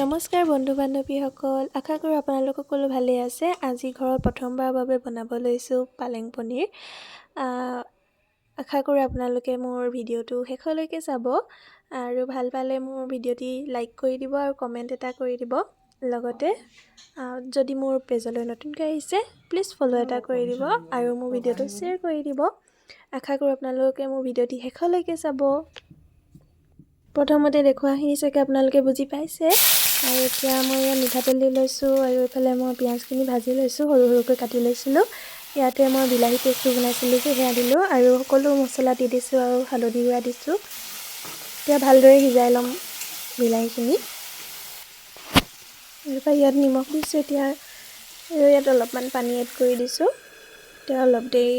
নমস্কাৰ বন্ধু বান্ধৱীসকল, আশা কৰোঁ আপোনালোক সকলো ভালেই আছে। আজি ঘৰত প্ৰথমবাৰৰ বাবে বনাব লৈছোঁ পালেং পনীৰ। আশা কৰোঁ আপোনালোকে মোৰ ভিডিঅ'টো শেষলৈকে চাব আৰু ভাল পালে মোৰ ভিডিঅ'টি লাইক কৰি দিব আৰু কমেণ্ট এটা কৰি দিব। লগতে যদি মোৰ পেজলৈ নতুনকৈ আহিছে প্লিজ ফ'ল' এটা কৰি দিব আৰু মোৰ ভিডিঅ'টো শ্বেয়াৰ কৰি দিব। আশা কৰোঁ আপোনালোকে মোৰ ভিডিঅ'টি শেষলৈকে চাব। প্ৰথমতে দেখুৱাখিনি চাগে আপোনালোকে বুজি পাইছে। আৰু এতিয়া মই ইয়াত মিঠাতেল দি লৈছোঁ আৰু এইফালে মই পিঁয়াজখিনি ভাজি লৈছোঁ, সৰু সৰুকৈ কাটি লৈছিলোঁ। ইয়াতে মই বিলাহী পেষ্টটো বনাইছিলোঁ যে সেয়া দিলোঁ আৰু সকলো মছলা দি দিছোঁ আৰু হালধি গুড়া দিছোঁ। এতিয়া ভালদৰে সিজাই ল'ম বিলাহীখিনি। তাৰপৰা ইয়াত নিমখ দিছোঁ এতিয়া আৰু ইয়াত অলপমান পানী এড কৰি দিছোঁ। এতিয়া অলপ দেৰি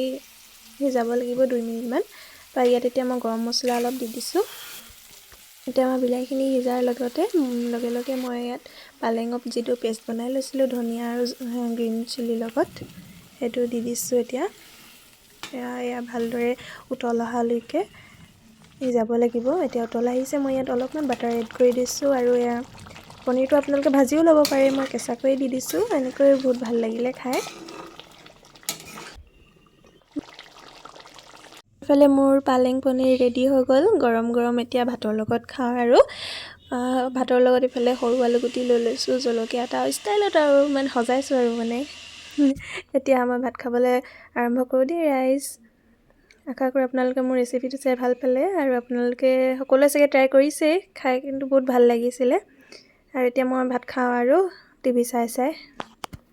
সিজাব লাগিব 2 মিনিটমান। বা ইয়াত এতিয়া মই গৰম মছলা অলপ দি দিছোঁ। এতিয়া মই বিলাহীখিনি সিজাৰ লগে লগে মই ইয়াত পালেঙৰ যিটো পেষ্ট বনাই লৈছিলোঁ ধনিয়া আৰু গ্ৰীণ চিলিৰ লগত, সেইটো দি দিছোঁ। এতিয়া এয়া ভালদৰে উতল অহালৈকে সিজাব লাগিব। এতিয়া উতল আহিছে, মই ইয়াত অলপমান বাটাৰ এড কৰি দিছোঁ আৰু এয়া পনীৰটো আপোনালোকে ভাজিও ল'ব পাৰে, মই কেঁচাকৈয়ে দি দিছোঁ। এনেকৈ বহুত ভাল লাগিলে খাই। ইফালে মোৰ পালেং পনীৰ ৰেডি হৈ গ'ল। গৰম গৰম এতিয়া ভাতৰ লগত খাওঁ আৰু ভাতৰ লগত ইফালে সৰু আলু গুটি লৈ লৈছোঁ, জলকীয়া এটা ষ্টাইলত আৰু সজাইছোঁ আৰু এতিয়া মই ভাত খাবলৈ আৰম্ভ কৰোঁ দেই ৰাইজ। আশা কৰোঁ আপোনালোকে মোৰ ৰেচিপিটো চাই ভাল পালে আৰু আপোনালোকে সকলোৱে চাগে ট্ৰাই কৰিছেই, খাই কিন্তু বহুত ভাল লাগিছিলে। আৰু এতিয়া মই ভাত খাওঁ আৰু টিভি চাই।